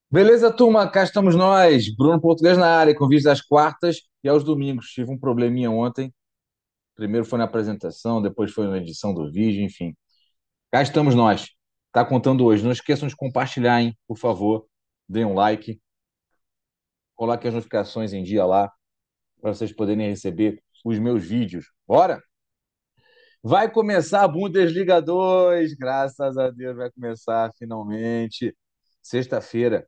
Beleza, turma? Cá estamos nós. Bruno Português na área, com vídeos às quartas e aos domingos. Tive um probleminha ontem. Primeiro foi na apresentação, depois foi na edição do vídeo, enfim. Cá estamos nós. Tá contando hoje. Não esqueçam de compartilhar, hein? Por favor. Deem um like. Coloquem as notificações em dia lá, para vocês poderem receber os meus vídeos. Bora? Vai começar a Bundesliga 2. Graças a Deus vai começar finalmente. Sexta-feira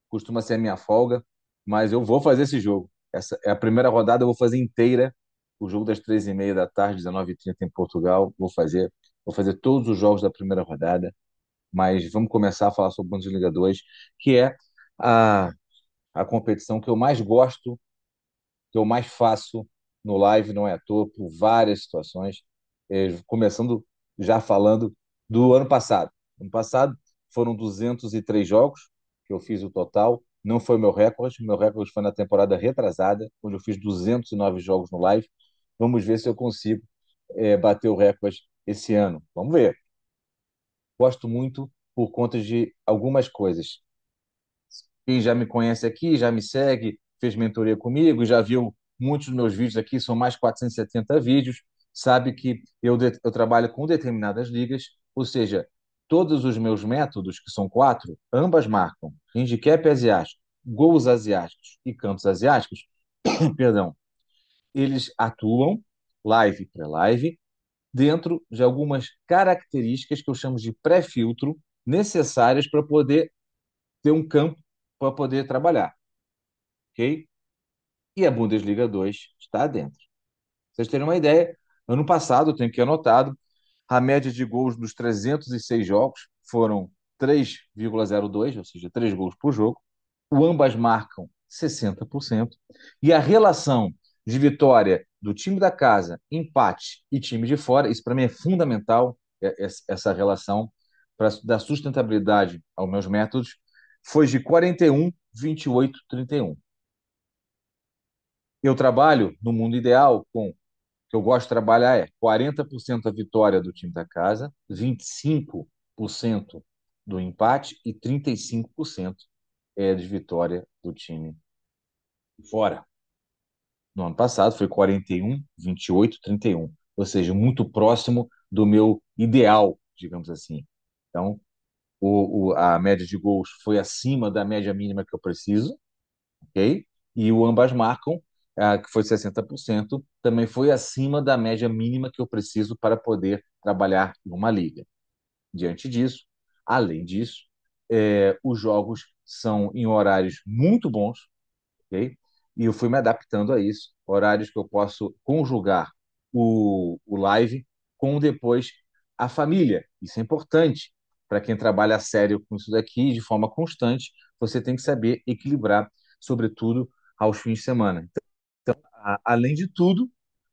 costuma ser a minha folga, mas eu vou fazer esse jogo. Essa é a primeira rodada, eu vou fazer inteira. O jogo das 13h30 da tarde, 19h30 em Portugal. Vou fazer todos os jogos da primeira rodada, mas vamos começar a falar sobre a Bundesliga 2, que é a, a competição que eu mais gosto, que eu mais faço no live, não é à toa, por várias situações. Começando já falando do ano passado. Ano passado foram 203 jogos que eu fiz o total. Não foi meu recorde foi na temporada retrasada, onde eu fiz 209 jogos no live. Vamos ver se eu consigo bater o recorde esse ano. Vamos ver. Gosto muito por conta de algumas coisas. Quem já me conhece aqui, já me segue, fez mentoria comigo, já viu muitos dos meus vídeos aqui, são mais 470 vídeos, sabe que eu trabalho com determinadas ligas, ou seja, todos os meus métodos, que são quatro, ambas marcam handicap asiático, gols asiáticos e cantos asiáticos, perdão, eles atuam live para live dentro de algumas características que eu chamo de pré-filtro necessárias para poder ter um campo para poder trabalhar, ok? E a Bundesliga 2 está dentro. Pra vocês terem uma ideia, ano passado, eu tenho que anotado, a média de gols dos 306 jogos foram 3,02, ou seja, 3 gols por jogo. O ambas marcam 60%. E a relação de vitória do time da casa, empate e time de fora, isso para mim é fundamental, essa relação para dar sustentabilidade aos meus métodos, foi de 41, 28, 31. Eu trabalho no mundo ideal com, que eu gosto de trabalhar 40% a vitória do time da casa, 25% do empate e 35% de vitória do time fora. No ano passado foi 41, 28, 31. Ou seja, muito próximo do meu ideal, digamos assim. Então, a média de gols foi acima da média mínima que eu preciso, ok? E o ambas marcam, que foi 60%, também foi acima da média mínima que eu preciso para poder trabalhar em uma liga. Diante disso, além disso, os jogos são em horários muito bons, ok? E eu fui me adaptando a isso, horários que eu posso conjugar o live com depois a família. Isso é importante para quem trabalha a sério com isso daqui de forma constante. Você tem que saber equilibrar, sobretudo aos fins de semana. Então, além de tudo,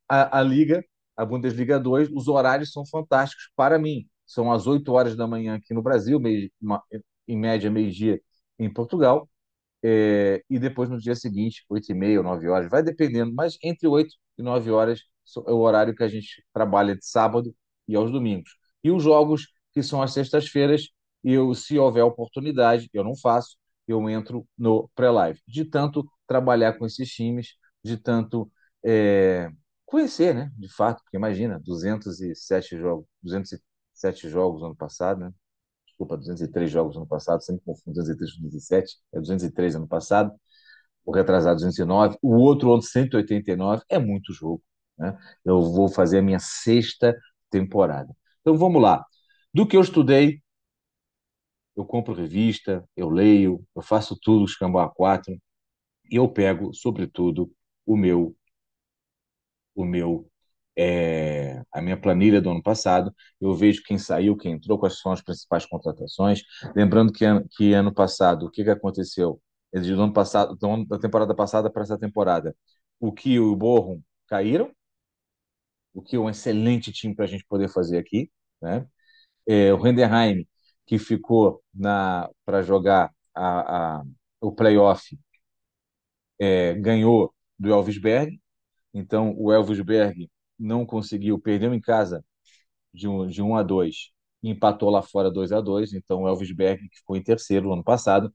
a Liga, a Bundesliga 2, os horários são fantásticos para mim. São às 8 horas da manhã aqui no Brasil, em média, meio-dia em Portugal, e depois no dia seguinte, 8h30 ou 9 horas, vai dependendo, mas entre 8 e 9 horas é o horário que a gente trabalha de sábado e aos domingos. E os jogos que são às sextas-feiras, se houver oportunidade, eu não faço, eu entro no pré-live. De tanto trabalhar com esses times, de tanto é, conhecer, né? De fato, porque imagina, 207 jogos no ano passado, né? Desculpa, 203 jogos no ano passado, sempre confundo 203 com 207, é 203 ano passado, o retrasado 209, o outro ano 189, é muito jogo, né? Eu vou fazer a minha sexta temporada. Então vamos lá. Do que eu estudei, eu compro revista, eu leio, eu faço tudo, escambau A4, e eu pego, sobretudo, o meu, a minha planilha do ano passado, eu vejo quem saiu, quem entrou, quais são as principais contratações. Lembrando que ano passado, o que que aconteceu? Do ano passado, da temporada passada para essa temporada, o Kiel e o Bochum caíram, o que é um excelente time para a gente poder fazer aqui, né? O Heidenheim, que ficou para jogar o playoff, ganhou do Elfsberg, então o Elfsberg não conseguiu, perdeu em casa de 1-2, e empatou lá fora 2-2. Então o Elfsberg, que ficou em terceiro no ano passado,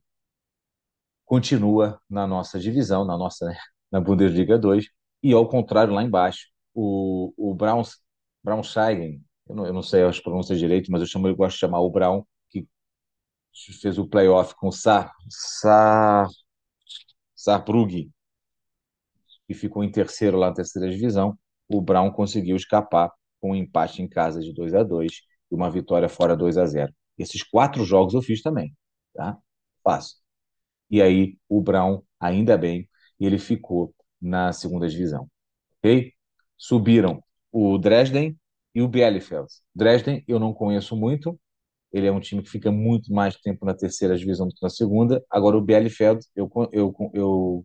continua na nossa divisão, né, na Bundesliga 2, e ao contrário, lá embaixo, o Braunschweig, eu não sei as pronúncias direito, mas eu gosto de chamar o Braun, que fez o playoff com o Saarbrücken, que ficou em terceiro lá na terceira divisão. O Braun conseguiu escapar com um empate em casa de 2-2 e uma vitória fora 2-0. Esses quatro jogos eu fiz também, tá? Fácil. E aí o Brown, ainda bem, ele ficou na segunda divisão, ok? Subiram o Dresden e o Bielefeld. Dresden eu não conheço muito, ele é um time que fica muito mais tempo na terceira divisão do que na segunda. Agora o Bielefeld eu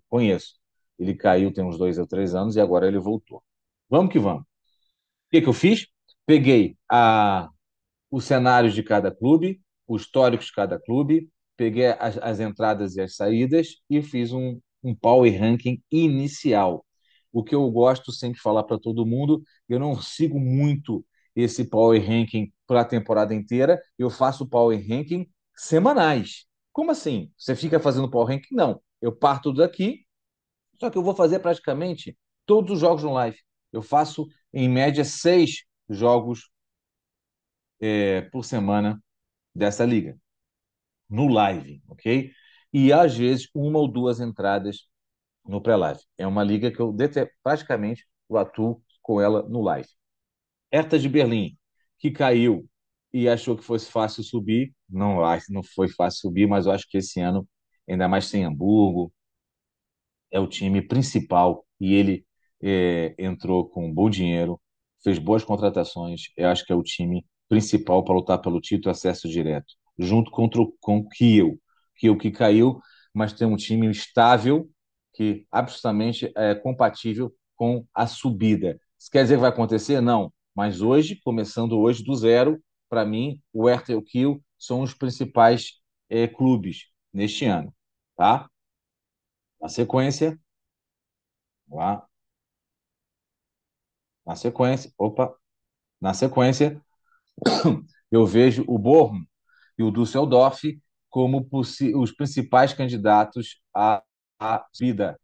conheço. Ele caiu tem uns 2 ou 3 anos e agora ele voltou. Vamos que vamos. O que que eu fiz? Peguei os cenários de cada clube, os históricos de cada clube, peguei as entradas e as saídas e fiz um power ranking inicial. O que eu gosto sempre de falar para todo mundo, eu não sigo muito esse power ranking para a temporada inteira, eu faço power ranking semanais. Como assim? Você fica fazendo power ranking? Não. Eu parto daqui, só que eu vou fazer praticamente todos os jogos no live. Eu faço, em média, 6 jogos por semana dessa liga, no live, ok? E às vezes uma ou duas entradas no pré-live. É uma liga que eu praticamente eu atuo com ela no live. Hertha de Berlim, que caiu e achou que fosse fácil subir, não acho, não foi fácil subir, mas eu acho que esse ano, ainda mais sem Hamburgo, é o time principal e ele entrou com bom dinheiro, fez boas contratações. Eu acho que é o time principal para lutar pelo título e acesso direto, junto com o Kiel. Kiel que caiu, mas tem um time estável que absolutamente é compatível com a subida. Isso quer dizer que vai acontecer? Não. Mas hoje, começando hoje do zero, para mim, o Hertha e o Kiel são os principais clubes neste ano. Tá? Na sequência, lá opa, na sequência, eu vejo o Bochum e o Düsseldorf como os principais candidatos à vida.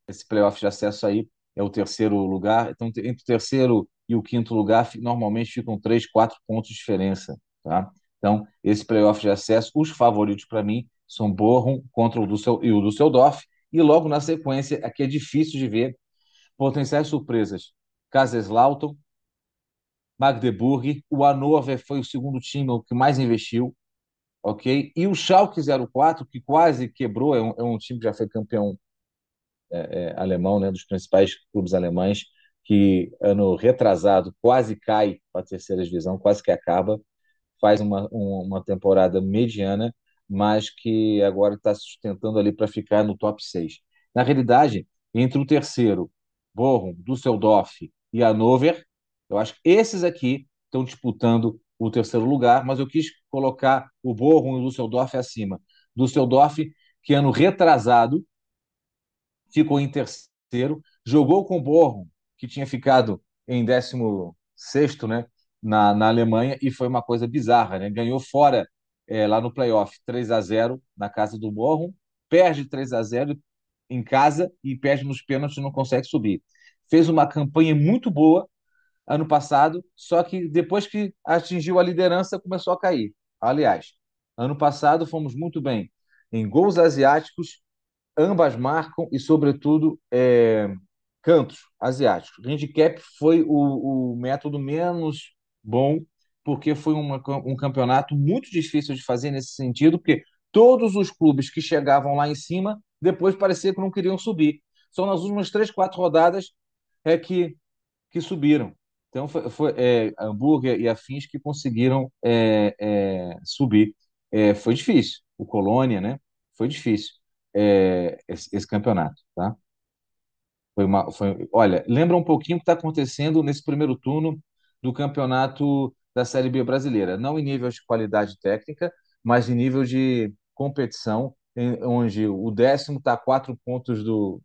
Esse playoff de acesso aí é o terceiro lugar. Então, entre o terceiro e o quinto lugar, normalmente ficam 3, 4 pontos de diferença. Tá? Então, esse playoff de acesso, os favoritos para mim são Bochum contra o Düsseldorf. E logo na sequência, aqui é difícil de ver potenciais surpresas. Kaiserslautern, Magdeburg, o Hannover foi o segundo time que mais investiu, ok? E o Schalke 04, que quase quebrou, é um time que já foi campeão alemão, né, dos principais clubes alemães, que ano retrasado quase cai para a terceira divisão, quase que acaba, faz uma temporada mediana, mas que agora está se sustentando ali para ficar no top 6. Na realidade, entre o terceiro, Bochum, Düsseldorf e Hannover, eu acho que esses aqui estão disputando o terceiro lugar, mas eu quis colocar o Bochum e o Düsseldorf acima. Düsseldorf, que ano retrasado ficou em terceiro, jogou com o Bochum, que tinha ficado em 16º, né, na Alemanha, e foi uma coisa bizarra, né? Ganhou fora lá no playoff 3-0 na casa do Bochum, perde 3-0 em casa e perde nos pênaltis e não consegue subir. Fez uma campanha muito boa ano passado, só que depois que atingiu a liderança começou a cair. Aliás, ano passado fomos muito bem em gols asiáticos, ambas marcam e, sobretudo, cantos asiáticos. Handicap foi o método menos bom, porque foi um campeonato muito difícil de fazer nesse sentido, porque todos os clubes que chegavam lá em cima, depois parecia que não queriam subir. Só nas últimas 3, 4 rodadas que subiram. Então, foi Hamburger e afins que conseguiram subir. Foi difícil. O Colônia, né? Foi difícil esse campeonato, tá? Olha, lembra um pouquinho o que está acontecendo nesse primeiro turno do campeonato da Série B brasileira. Não em nível de qualidade técnica, mas em nível de competição, onde o décimo está a 4 pontos do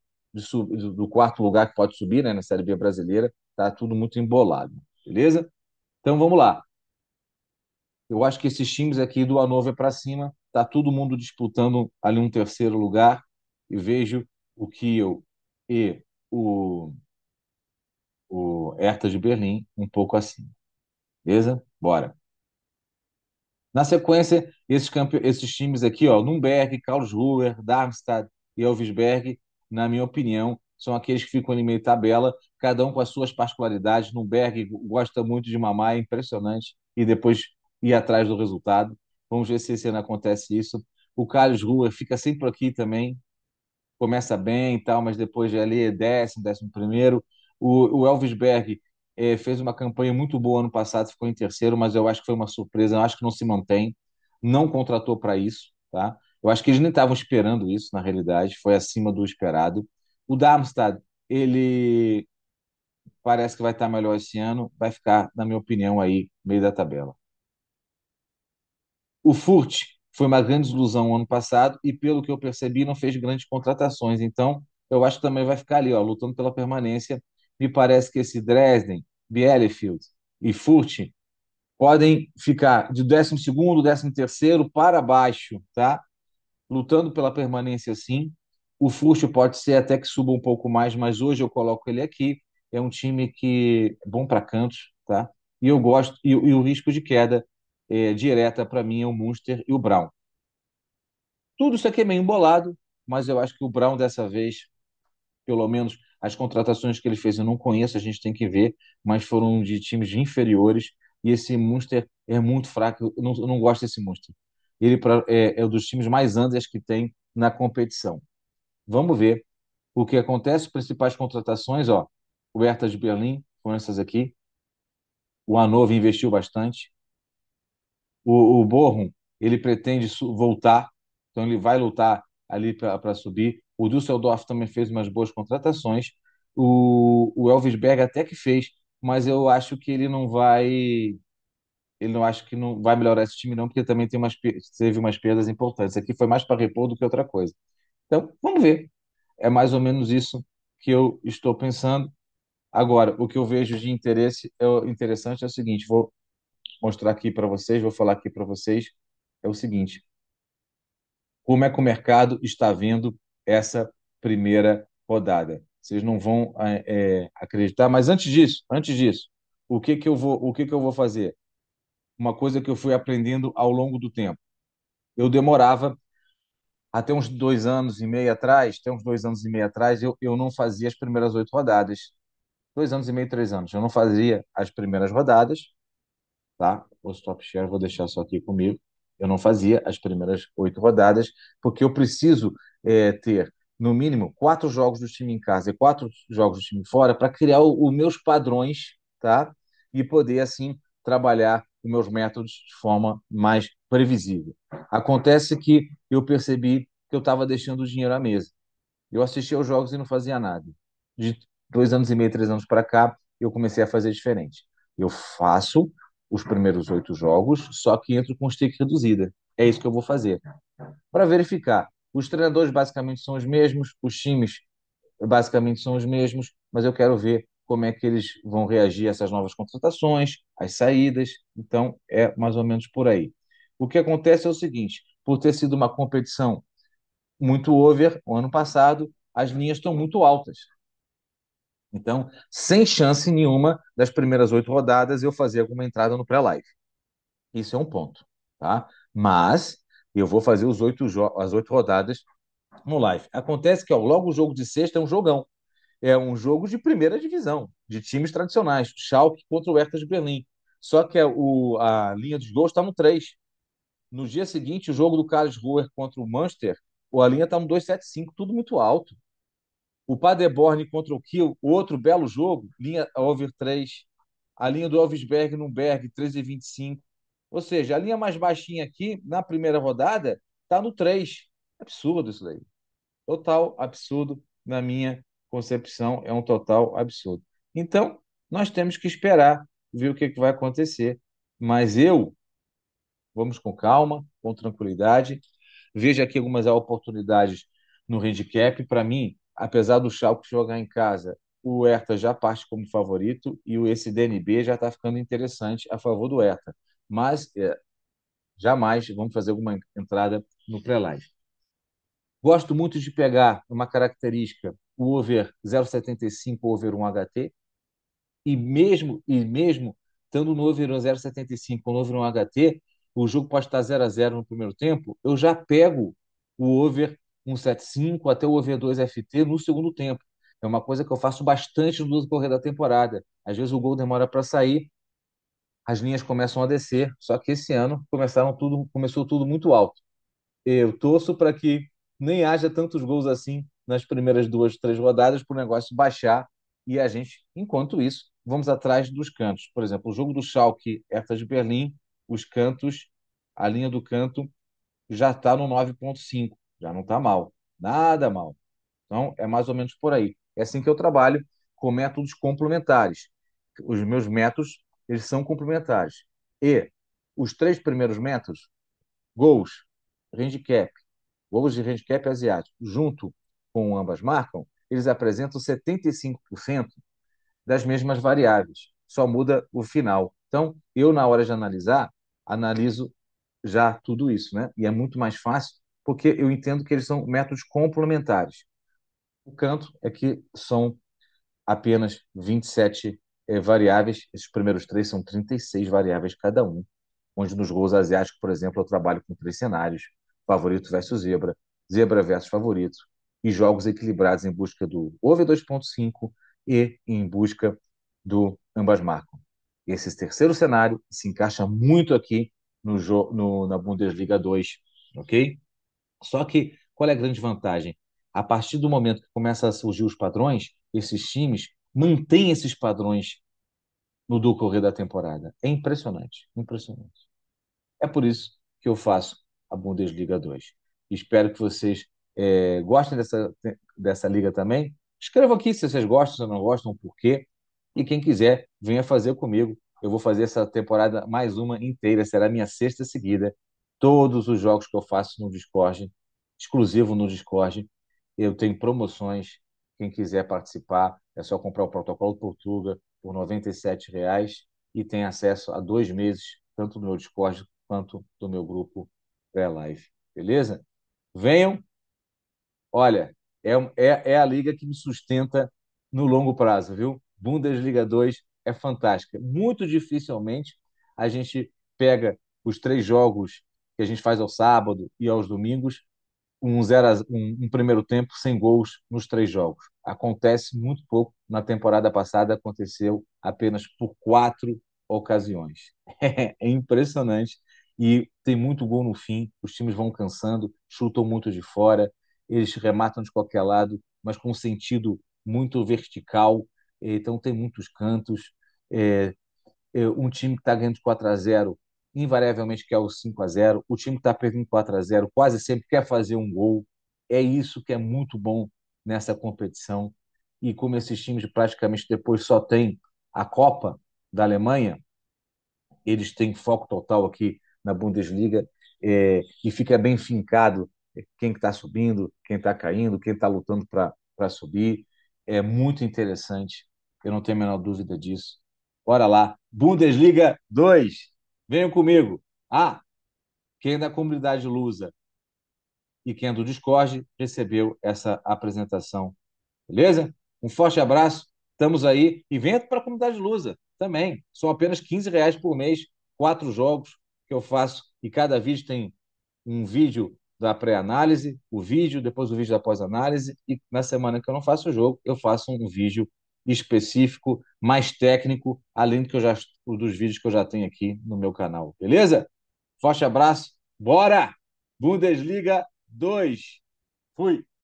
quarto lugar que pode subir, né, na Série B brasileira. Está tudo muito embolado, beleza? Então vamos lá. Eu acho que esses times aqui do Hannover para cima, está todo mundo disputando ali um terceiro lugar. e vejo o Kiel e o, o Hertha de Berlim um pouco acima. Beleza? Bora. Na sequência, esses times aqui, ó, Nürnberg, Karlsruhe, Darmstadt e Elversberg, na minha opinião, são aqueles que ficam ali meio tabela, cada um com as suas particularidades. Nürnberg gosta muito de mamar, é impressionante, e depois ir atrás do resultado. Vamos ver se esse ano acontece isso. O Karlsruhe fica sempre aqui também, começa bem e tal, mas depois já ali é décimo primeiro. O Elvisberg fez uma campanha muito boa ano passado, ficou em terceiro, mas eu acho que foi uma surpresa, eu acho que não se mantém, não contratou para isso, tá? Eu acho que eles nem estavam esperando isso, na realidade, foi acima do esperado. O Darmstadt, ele parece que vai estar melhor esse ano, vai ficar, na minha opinião, aí, meio da tabela. O Furt foi uma grande desilusão ano passado e, pelo que eu percebi, não fez grandes contratações. Então, eu acho que também vai ficar ali, ó, lutando pela permanência. Me parece que esse Dresden, Bielefeld e Furt podem ficar de 12º, 13º para baixo, tá? Lutando pela permanência, sim. O Furt pode ser até que suba um pouco mais, mas hoje eu coloco ele aqui. É um time que é bom para cantos, tá? E eu gosto, e o risco de queda direta para mim é o Munster e o Brown. Tudo isso aqui é meio embolado, mas eu acho que o Brown dessa vez, pelo menos as contratações que ele fez, eu não conheço, a gente tem que ver, mas foram de times inferiores e esse Munster é muito fraco. Eu não gosto desse Munster. Ele é um dos times mais unders que tem na competição. Vamos ver o que acontece. As principais contratações, ó, o Hertha de Berlim, foram essas aqui. O Hannover investiu bastante. O Bochum, ele pretende voltar, então ele vai lutar ali para subir. O Düsseldorf também fez umas boas contratações. O Elversberg até que fez, mas eu acho que ele não acho que não vai melhorar esse time não, porque também teve umas perdas importantes. Aqui foi mais para repor do que outra coisa. Então, vamos ver. É mais ou menos isso que eu estou pensando. Agora, o que eu vejo de interessante é o seguinte, vou mostrar aqui para vocês, vou falar aqui para vocês, é o seguinte: como é que o mercado está vendo essa primeira rodada? Vocês não vão acreditar, mas antes disso, o que que eu vou fazer? Uma coisa que eu fui aprendendo ao longo do tempo. Eu demorava até uns 2 anos e meio atrás, até uns 2 anos e meio atrás, eu não fazia as primeiras 8 rodadas. 2 anos e meio, 3 anos. Eu não fazia as primeiras rodadas, tá? O stop share vou deixar só aqui comigo. Eu não fazia as primeiras 8 rodadas, porque eu preciso ter, no mínimo, 4 jogos do time em casa e 4 jogos do time fora para criar os meus padrões, tá? E poder, assim, trabalhar os meus métodos de forma mais previsível. Acontece que eu percebi que eu estava deixando o dinheiro à mesa. Eu assistia aos jogos e não fazia nada. De 2 anos e meio, 3 anos para cá, eu comecei a fazer diferente. Eu faço os primeiros 8 jogos, só que entro com stake reduzida. É isso que eu vou fazer. Para verificar. Os treinadores basicamente são os mesmos, os times basicamente são os mesmos, mas eu quero ver como é que eles vão reagir a essas novas contratações, às saídas. Então, é mais ou menos por aí. O que acontece é o seguinte: por ter sido uma competição muito over o ano passado, as linhas estão muito altas. Então, sem chance nenhuma das primeiras 8 rodadas eu fazer alguma entrada no pré-live. Isso é um ponto, tá? Mas eu vou fazer as 8 rodadas no live. Acontece que ó, logo o jogo de sexta é um jogão. É um jogo de primeira divisão, de times tradicionais. Schalke contra o Hertha de Berlim. Só que a linha dos gols está no 3. No dia seguinte, o jogo do Karlsruhe contra o Manchester, a linha está no 2,75, tudo muito alto. O Paderborn contra o Kiel, outro belo jogo, linha over 3. A linha do Elversberg no Berg, 3,25. Ou seja, a linha mais baixinha aqui, na primeira rodada, está no 3. Absurdo isso daí. Total absurdo, na minha concepção, é um total absurdo. Então, nós temos que esperar, ver o que, que vai acontecer. Mas vamos com calma, com tranquilidade. Veja aqui algumas oportunidades no handicap. Para mim, apesar do Schalke jogar em casa, o Hertha já parte como favorito e esse DNB já está ficando interessante a favor do Hertha. Mas jamais vamos fazer alguma entrada no pré-live. Gosto muito de pegar uma característica, o over 0,75 over 1 HT, e mesmo estando no over 0,75 ou no over 1 HT, o jogo pode estar 0-0 no primeiro tempo, eu já pego o over 1,75 até o over 2 FT no segundo tempo. É uma coisa que eu faço bastante no decorrer da temporada. Às vezes o gol demora para sair, as linhas começam a descer, só que esse ano começou tudo muito alto. Eu torço para que nem haja tantos gols assim nas primeiras duas, três rodadas para o negócio baixar e a gente, enquanto isso, vamos atrás dos cantos. Por exemplo, o jogo do Schalke, Hertha de Berlim, os cantos, a linha do canto já está no 9,5, já não está mal, nada mal. Então, é mais ou menos por aí. É assim que eu trabalho com métodos complementares. Os meus métodos, eles são complementares. E os três primeiros métodos, gols, handicap, gols de handicap asiático, junto com ambas marcam, eles apresentam 75% das mesmas variáveis. Só muda o final. Então, eu, na hora de analisar, analiso já tudo isso, né? E é muito mais fácil, porque eu entendo que eles são métodos complementares. O canto é que são apenas 27 variáveis, esses primeiros três são 36 variáveis cada um, onde nos gols asiáticos, por exemplo, eu trabalho com três cenários: favorito versus zebra, zebra versus favorito, e jogos equilibrados em busca do over 2,5 e em busca do ambas marcam. Esse terceiro cenário se encaixa muito aqui na Bundesliga 2, ok? Só que qual é a grande vantagem? A partir do momento que começam a surgir os padrões, esses times mantêm esses padrões no decorrer da temporada. É impressionante, impressionante. É por isso que eu faço a Bundesliga 2. Espero que vocês gostem dessa liga também. Escrevam aqui se vocês gostam, se não gostam, por quê. E quem quiser, venha fazer comigo. Eu vou fazer essa temporada mais uma inteira, será a minha sexta seguida. Todos os jogos que eu faço no Discord, exclusivo no Discord. Eu tenho promoções. Quem quiser participar, é só comprar o Protocolo Portuga por R$ 97 e tem acesso a 2 meses, tanto do meu Discord quanto do meu grupo pré-live. Beleza? Venham, olha, é a liga que me sustenta no longo prazo, viu? Bundesliga 2 é fantástica. Muito dificilmente a gente pega os três jogos que a gente faz ao sábado e aos domingos, um primeiro tempo sem gols nos três jogos. Acontece muito pouco. Na temporada passada aconteceu apenas por 4 ocasiões. É impressionante. E tem muito gol no fim, os times vão cansando, chutam muito de fora, eles rematam de qualquer lado, mas com um sentido muito vertical. Então tem muitos cantos. É, um time que está ganhando de 4-0 invariavelmente quer o 5-0. O time que está perdendo 4-0 quase sempre quer fazer um gol. É isso que é muito bom nessa competição. E como esses times praticamente depois só têm a Copa da Alemanha, eles têm foco total aqui na Bundesliga, e fica bem fincado quem está subindo, quem está caindo, quem está lutando para subir. É muito interessante, eu não tenho a menor dúvida disso. Bora lá, Bundesliga 2, venham comigo. Ah, quem é da comunidade lusa e quem é do Discord recebeu essa apresentação. Beleza? Um forte abraço, estamos aí. E venha para a comunidade Lusa também. São apenas R$ 15 por mês, 4 jogos que eu faço. E cada vídeo tem um vídeo da pré-análise, o vídeo, depois o vídeo da pós-análise. E na semana que eu não faço o jogo, eu faço um vídeo específico, mais técnico, além dos vídeos que eu já tenho aqui no meu canal. Beleza? Forte abraço. Bora! Bundesliga 2. Fui!